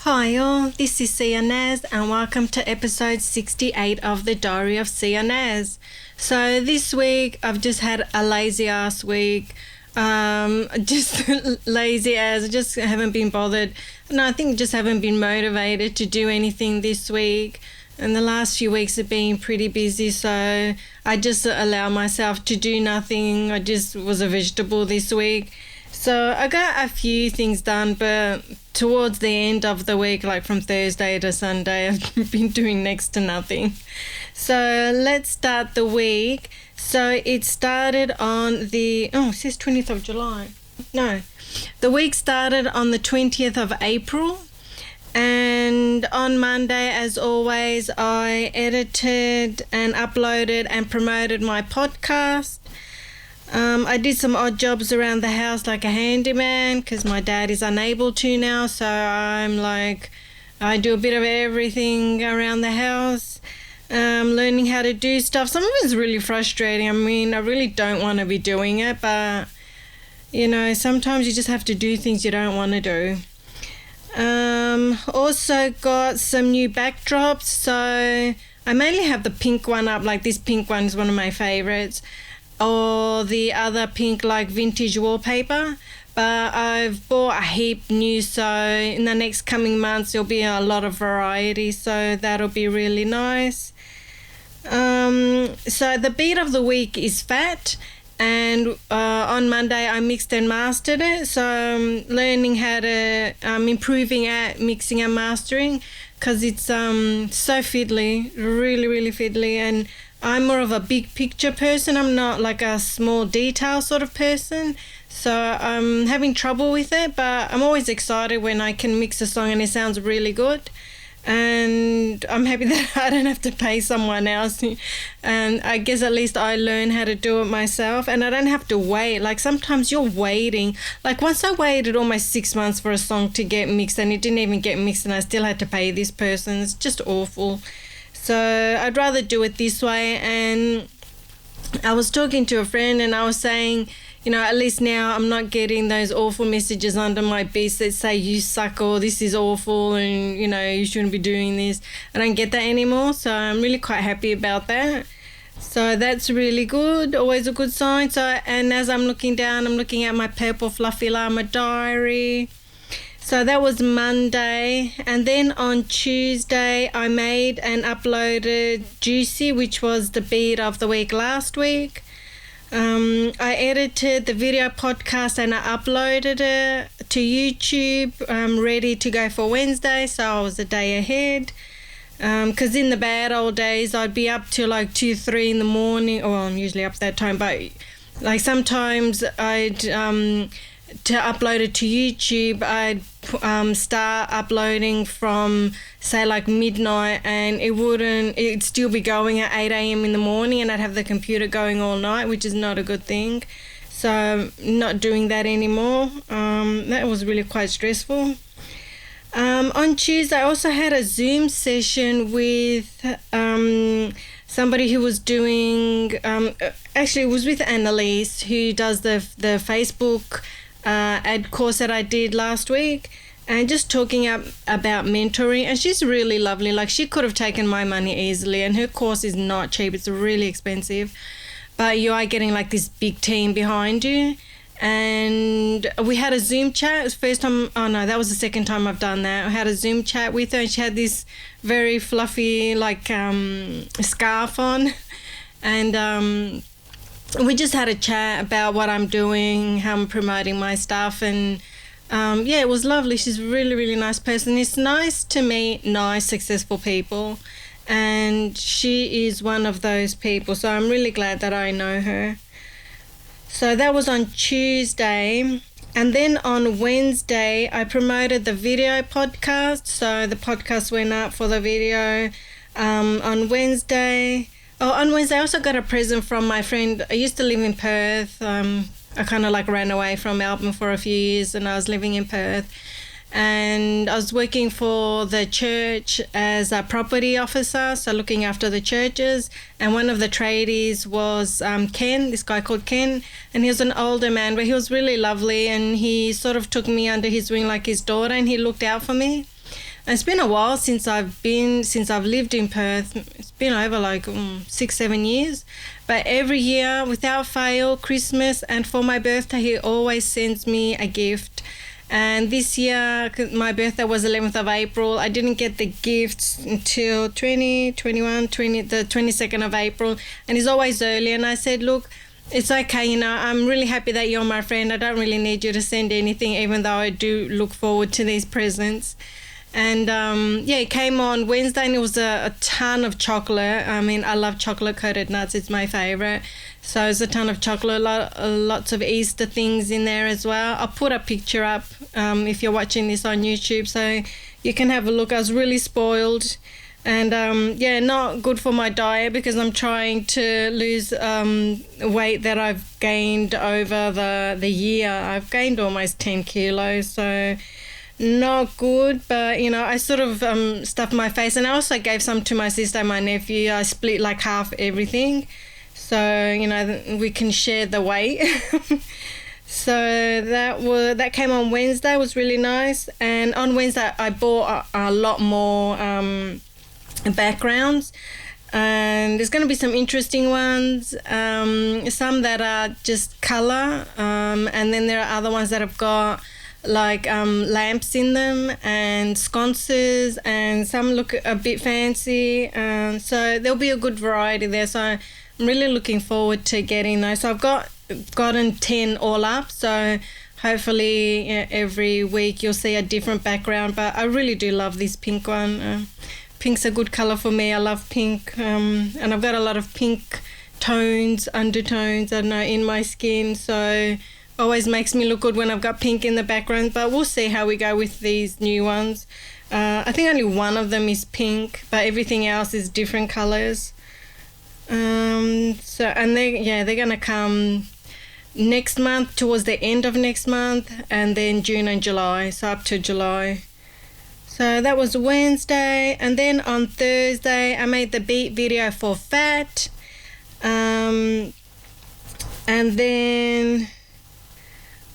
Hi all, this is Sia Nas and welcome to episode 68 of the Diary of Sia Nas. So this week I've just had a lazy ass week. Just lazy as I just haven't been bothered. No, I think just haven't been motivated to do anything this week. And the last few weeks have been pretty busy, so I just allow myself to do nothing. I just was a vegetable this week. So I got a few things done, but towards the end of the week, like from Thursday to Sunday, I've been doing next to nothing. So let's start the week. So it started on it says 20th of July. No, the week started on the 20th of April. And on Monday, as always, I edited and uploaded and promoted my podcast. I did some odd jobs around the house like a handyman because my dad is unable to now, so I do a bit of everything around the house, learning how to do stuff. Some of it's really frustrating. I mean, I really don't want to be doing it, but sometimes you just have to do things you don't want to do. Also got some new backdrops, so I mainly have the pink one up. Like this pink one is one of my favorites, or the other pink like vintage wallpaper, but I've bought a heap new, so in the next coming months there'll be a lot of variety, so that'll be really nice. So the beat of the week is Phat, and on Monday I mixed and mastered it, so I'm learning how to improving at mixing and mastering because it's so fiddly, really fiddly, and I'm more of a big picture person. I'm not like a small detail sort of person, so I'm having trouble with it, but I'm always excited when I can mix a song and it sounds really good. And I'm happy that I don't have to pay someone else, and I guess at least I learn how to do it myself, and I don't have to wait. Like sometimes you're waiting, like once I waited almost 6 months for a song to get mixed and it didn't even get mixed and I still had to pay this person. It's just awful. So I'd rather do it this way. And I was talking to a friend and I was saying, at least now I'm not getting those awful messages under my beats that say you suck or this is awful and, you shouldn't be doing this. I don't get that anymore, so I'm really quite happy about that. So that's really good, always a good sign. So, and as I'm looking down, I'm looking at my purple fluffy llama diary. So that was Monday, and then on Tuesday I made and uploaded Juicy, which was the beat of the week last week. I edited the video podcast and I uploaded it to YouTube, ready to go for Wednesday, so I was a day ahead. Because in the bad old days I'd be up till like 2-3 in the morning, or I'm usually up that time, but like sometimes I'd to upload it to YouTube, I'd start uploading from say like midnight, and it'd still be going at 8 a.m. in the morning, and I'd have the computer going all night, which is not a good thing. So I'm not doing that anymore. That was really quite stressful. On Tuesday I also had a Zoom session with somebody who was doing actually it was with Annalise, who does the Facebook ad course that I did last week, and just talking about mentoring. And she's really lovely. Like, she could have taken my money easily, and her course is not cheap. It's really expensive, but you are getting like this big team behind you. And we had a Zoom chat. It was the first time, that was the second time I've done that. I had a Zoom chat with her, and she had this very fluffy like scarf on, and we just had a chat about what I'm doing, how I'm promoting my stuff, and it was lovely. She's a really nice person. It's nice to meet nice, successful people, and she is one of those people, so I'm really glad that I know her. So that was on Tuesday, and then on Wednesday I promoted the video podcast, so the podcast went up for the video on Wednesday. On Wednesday I also got a present from my friend. I used to live in Perth. I kind of like ran away from Melbourne for a few years, and I was living in Perth, and I was working for the church as a property officer, so looking after the churches. And one of the tradies was Ken, this guy called Ken, and he was an older man, but he was really lovely, and he sort of took me under his wing like his daughter, and he looked out for me. And it's been a while since I've lived in Perth. It's been over like 6-7 years. But every year, without fail, Christmas and for my birthday, he always sends me a gift. And this year, 'cause my birthday was 11th of April, I didn't get the gifts until the 22nd of April. And it's always early. And I said, look, it's okay, you know, I'm really happy that you're my friend. I don't really need you to send anything, even though I do look forward to these presents. And it came on Wednesday, and it was a ton of chocolate. I mean, I love chocolate-coated nuts. It's my favourite. So it's a ton of chocolate, lots of Easter things in there as well. I'll put a picture up if you're watching this on YouTube, so you can have a look. I was really spoiled. And not good for my diet, because I'm trying to lose weight that I've gained over the year. I've gained almost 10 kilos, so not good. But, you know, I sort of stuffed my face, and I also gave some to my sister and my nephew. I split like half everything, so, you know, we can share the weight. So that came on Wednesday. It was really nice. And on Wednesday I bought a lot more backgrounds, and there's going to be some interesting ones, some that are just color, and then there are other ones that have got like lamps in them and sconces, and some look a bit fancy, so there'll be a good variety there. So I'm really looking forward to getting those. So I've gotten 10 all up, so hopefully every week you'll see a different background. But I really do love this pink one. Pink's a good colour for me. I love pink, and I've got a lot of pink tones, undertones, I don't know, in my skin, so always makes me look good when I've got pink in the background. But we'll see how we go with these new ones. I think only one of them is pink, but everything else is different colours. They're gonna come next month, towards the end of next month, and then June and July, so up to July. So that was Wednesday. And then on Thursday, I made the beat video for Phat. And then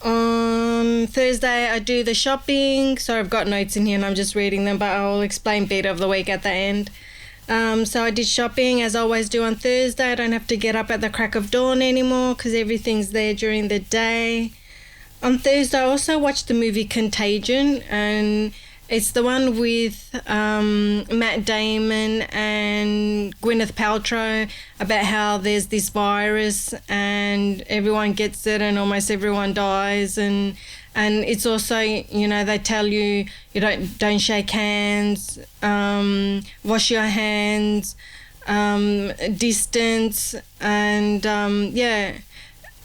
on Thursday, I do the shopping. So I've got notes in here and I'm just reading them, but I'll explain beat of the week at the end. So I did shopping, as I always do on Thursday. I don't have to get up at the crack of dawn anymore, because everything's there during the day. On Thursday, I also watched the movie Contagion, and it's the one with Matt Damon and Gwyneth Paltrow, about how there's this virus and everyone gets it and almost everyone dies. And it's also, you know, they tell you don't shake hands, wash your hands, distance, and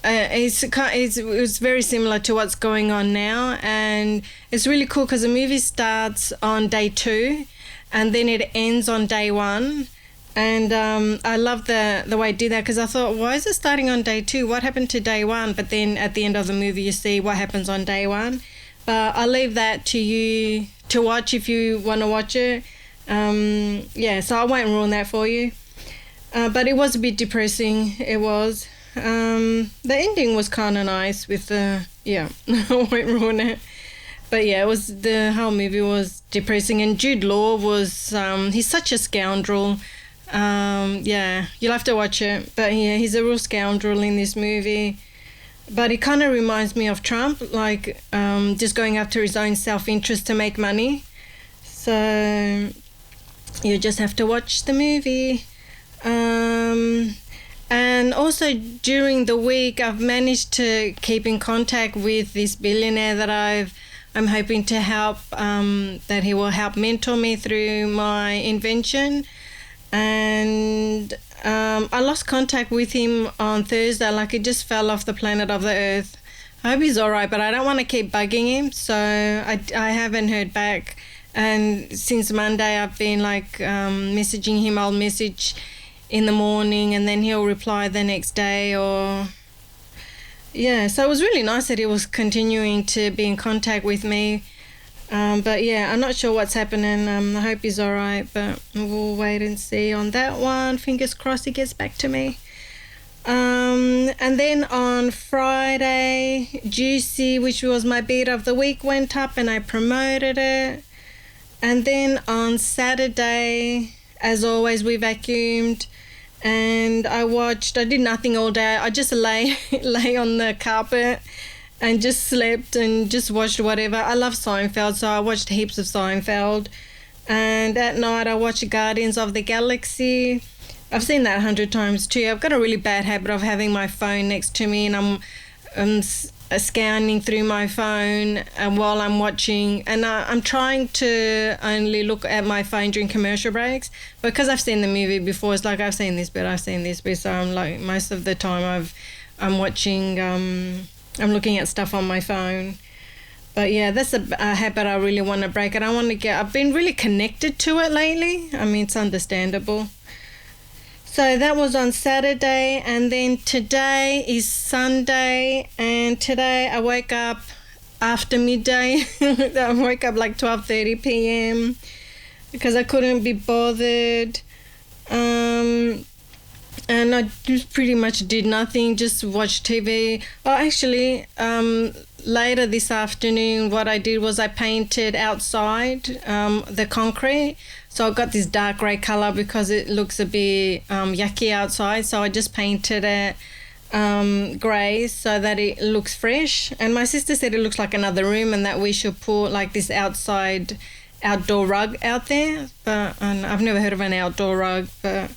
it was very similar to what's going on now, and it's really cool because the movie starts on day 2 and then it ends on day 1. And I love the way it did that, because I thought, why is it starting on day 2? What happened to day 1? But then at the end of the movie you see what happens on day 1. But I'll leave that to you to watch if you want to watch it. So I won't ruin that for you. But it was a bit depressing. It was. The ending was kind of nice with I won't ruin it. But yeah, the whole movie was depressing, and Jude Law was, he's such a scoundrel. You'll have to watch it. But yeah, he's a real scoundrel in this movie. But it kind of reminds me of Trump, like just going after his own self-interest to make money. So you just have to watch the movie. And also during the week, I've managed to keep in contact with this billionaire that I'm hoping to help, that he will help mentor me through my invention. And I lost contact with him on Thursday, like it just fell off the planet of the earth. I hope he's all right, but I don't want to keep bugging him, so I haven't heard back. And since Monday, I've been like messaging him. I'll message in the morning and then he'll reply the next day, so it was really nice that he was continuing to be in contact with me. But yeah, I'm not sure what's happening. I hope he's all right, but we'll wait and see on that one. Fingers crossed he gets back to me. And then on Friday, Juicy, which was my beat of the week, went up and I promoted it. And then on Saturday, as always, we vacuumed and I did nothing all day. I just lay on the carpet and just slept and just watched whatever. I love Seinfeld, so I watched heaps of Seinfeld. And at night I watched Guardians of the Galaxy. I've seen that 100 times too. I've got a really bad habit of having my phone next to me and I'm scanning through my phone while I'm watching, and I'm trying to only look at my phone during commercial breaks, because I've seen the movie before. It's like I've seen this bit, so I'm like, most of the time I'm watching, I'm looking at stuff on my phone. But yeah, that's a habit I really want to break. I've been really connected to it lately. I mean, it's understandable. So that was on Saturday, and then today is Sunday, and today I woke up after midday. I woke up like 12:30 p.m. because I couldn't be bothered. And I just pretty much did nothing, just watched TV. Oh, actually, later this afternoon, what I did was I painted outside the concrete. So I got this dark grey colour because it looks a bit yucky outside. So I just painted it grey so that it looks fresh. And my sister said it looks like another room and that we should put like this outdoor rug out there. But I've never heard of an outdoor rug, but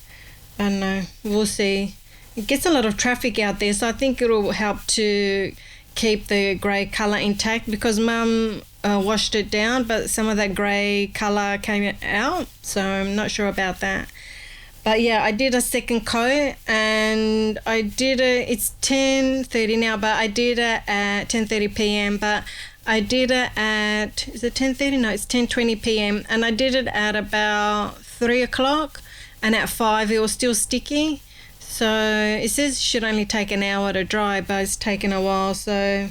I don't know. We'll see. It gets a lot of traffic out there, so I think it'll help to keep the grey colour intact, because Mum washed it down, but some of that grey colour came out, so I'm not sure about that. But yeah, I did a second coat, and I did it, it's 10:30 now, but I did it at 10:30 p.m, but I did it at, is it 10:30? No, it's 10:20 p.m, and I did it at about 3 o'clock, and at 5 it was still sticky. So it says it should only take an hour to dry, but it's taken a while, so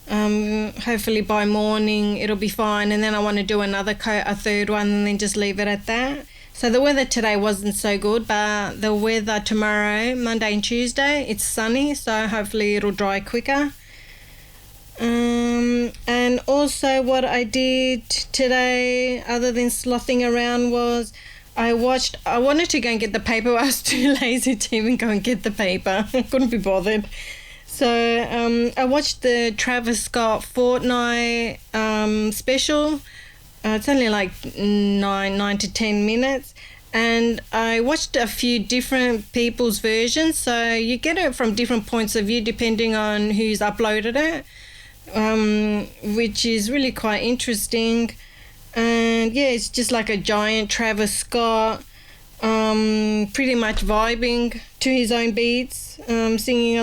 hopefully by morning it'll be fine. And then I want to do another coat, a third one, and then just leave it at that. So the weather today wasn't so good, but the weather tomorrow, Monday and Tuesday, it's sunny, so hopefully it'll dry quicker. And also what I did today, other than slothing around, was I wanted to go and get the paper, but I was too lazy to even go and get the paper. I couldn't be bothered. So I watched the Travis Scott Fortnite special. It's only like 9 to 10 minutes. And I watched a few different people's versions. So you get it from different points of view depending on who's uploaded it, which is really quite interesting. And yeah, it's just like a giant Travis Scott, pretty much vibing to his own beats, singing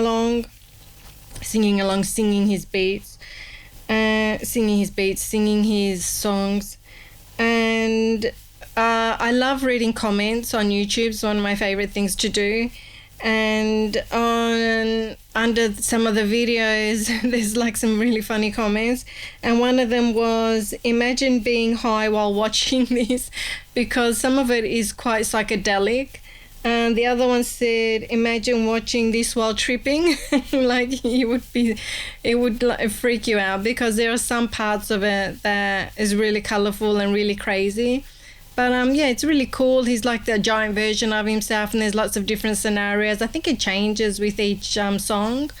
his beats, singing his songs. And I love reading comments on YouTube. It's one of my favorite things to do. And under some of the videos there's like some really funny comments, and one of them was, imagine being high while watching this, because some of it is quite psychedelic. And the other one said, imagine watching this while tripping. Like it would like freak you out, because there are some parts of it that is really colourful and really crazy. But yeah, it's really cool. He's like the giant version of himself, and there's lots of different scenarios. I think it changes with each song.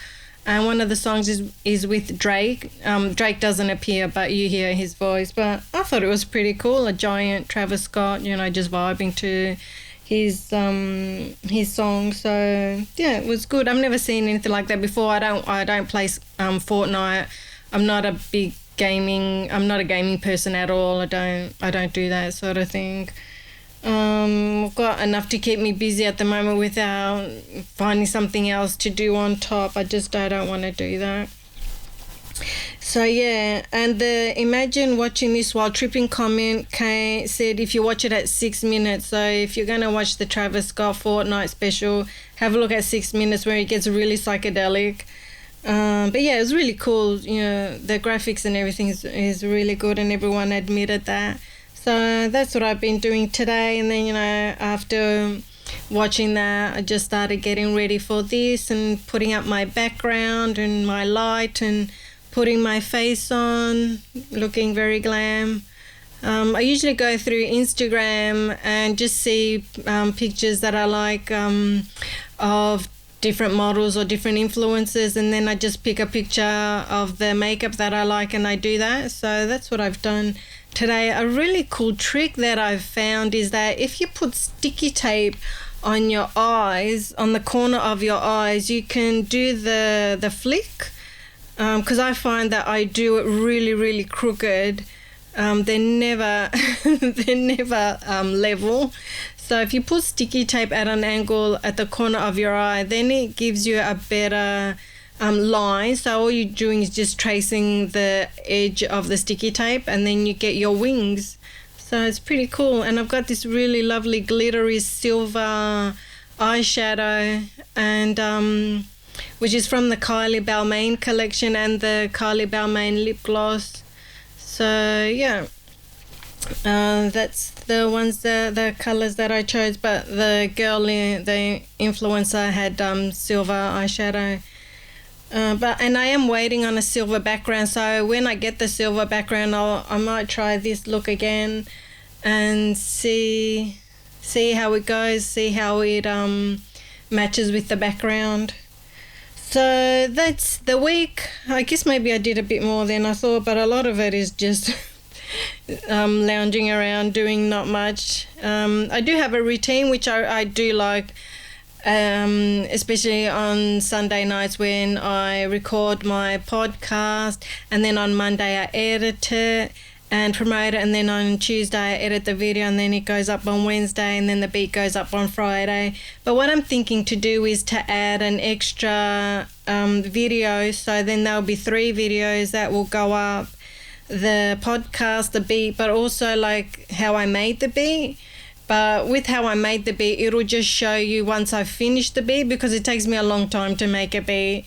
And one of the songs is with Drake. Drake doesn't appear, but you hear his voice. But I thought it was pretty cool. A giant Travis Scott, just vibing to his song. So yeah, it was good. I've never seen anything like that before. I don't play Fortnite. I'm not a gaming person at all. I don't do that sort of thing. I've got enough to keep me busy at the moment without finding something else to do on top. I don't want to do that. So yeah, and the imagine watching this while tripping comment said if you watch it at 6 minutes. So if you're going to watch the Travis Scott Fortnite special, have a look at 6 minutes where it gets really psychedelic. But yeah, it was really cool. The graphics and everything is really good, and everyone admitted that. So that's what I've been doing today. And then, after watching that, I just started getting ready for this and putting up my background and my light and putting my face on, looking very glam. I usually go through Instagram and just see pictures that I like of different models or different influencers, and then I just pick a picture of the makeup that I like and I do that. So that's what I've done today. A really cool trick that I've found is that if you put sticky tape on your eyes, on the corner of your eyes, you can do the flick, because I find that I do it really crooked. They're never level. So if you put sticky tape at an angle at the corner of your eye, then it gives you a better line. So all you're doing is just tracing the edge of the sticky tape, and then you get your wings. So it's pretty cool. And I've got this really lovely glittery silver eyeshadow, and which is from the Kylie Balmain collection and the Kylie Balmain lip gloss. So yeah, that's the ones, the colors that I chose. But the girl, the influencer, had silver eyeshadow. And I am waiting on a silver background. So when I get the silver background, I might try this look again and see how it goes, see how it matches with the background. So that's the week. I guess maybe I did a bit more than I thought, but a lot of it is just lounging around, doing not much. I do have a routine, which I do like, especially on Sunday nights when I record my podcast, and then on Monday I edit it and promote it, and then on Tuesday I edit the video, and then it goes up on Wednesday, and then the beat goes up on Friday. But what I'm thinking to do is to add an extra video, so then there'll be 3 videos that will go up: the podcast, the beat, but also like how I made the beat. But with how I made the beat, it'll just show you once I've finished the beat, because it takes me a long time to make a beat.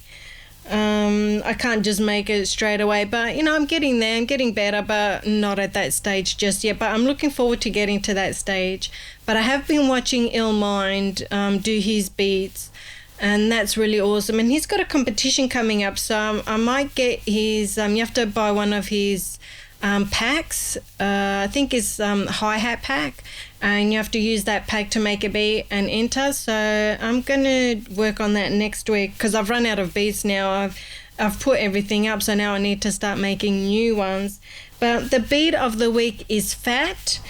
I can't just make it straight away, but I'm getting there. I'm getting better, but not at that stage just yet. But I'm looking forward to getting to that stage. But I have been watching Ill Mind do his beats, and that's really awesome. And he's got a competition coming up, so I might get his. You have to buy one of his packs. I think it's hi-hat pack, and you have to use that pack to make a beat and enter. So I'm gonna work on that next week, because I've run out of beats now. I've put everything up, so now I need to start making new ones. But the beat of the week is Phat,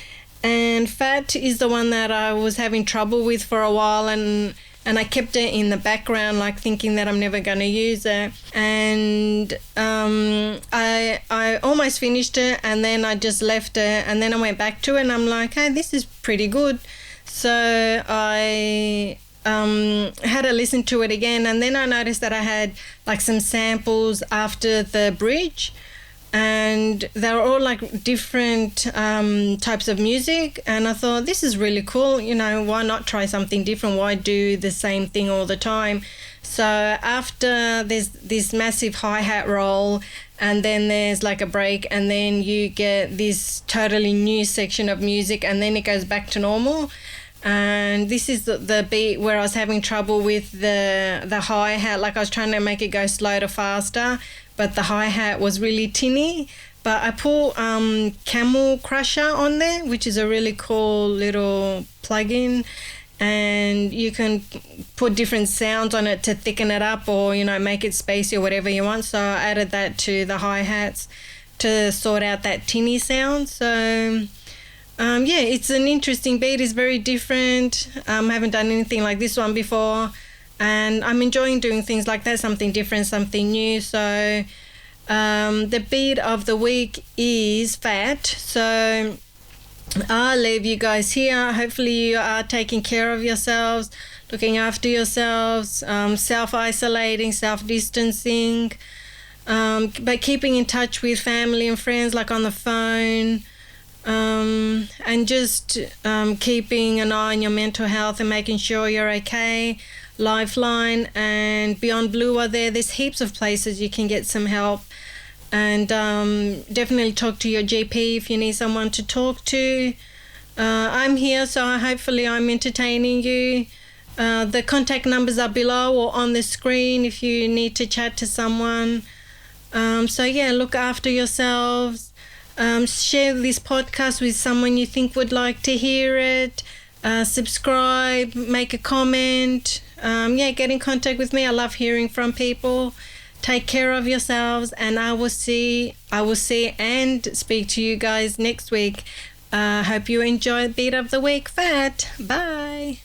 and Phat is the one that I was having trouble with for a while, and I kept it in the background, like thinking that I'm never going to use it. And I almost finished it, and then I just left it, and then I went back to it, and I'm like, hey, this is pretty good. So I had to listen to it again, and then I noticed that I had like some samples after the bridge, and they're all like different types of music, and I thought, this is really cool. Why not try something different? Why do the same thing all the time? So after there's this massive hi-hat roll, and then there's like a break, and then you get this totally new section of music, and then it goes back to normal. And this is the beat where I was having trouble with the hi-hat. Like I was trying to make it go slow to faster, but the hi-hat was really tinny. But I put Camel Crusher on there, which is a really cool little plugin, and you can put different sounds on it to thicken it up, or make it spacey or whatever you want. So I added that to the hi-hats to sort out that tinny sound. So yeah, it's an interesting beat. It's very different. I haven't done anything like this one before, and I'm enjoying doing things like that, something different, something new. So the beat of the week is Phat. So I'll leave you guys here. Hopefully you are taking care of yourselves, looking after yourselves, self-isolating, self-distancing, but keeping in touch with family and friends, like on the phone. And just keeping an eye on your mental health and making sure you're okay. Lifeline and Beyond Blue are there. There's heaps of places you can get some help. And definitely talk to your GP if you need someone to talk to. I'm here, so hopefully I'm entertaining you. The contact numbers are below or on the screen if you need to chat to someone. So yeah, look after yourselves. Share this podcast with someone you think would like to hear it. Subscribe, make a comment. Get in contact with me. I love hearing from people. Take care of yourselves, and I will see and speak to you guys next week. Hope you enjoy Beat of the Week, Phat. Bye.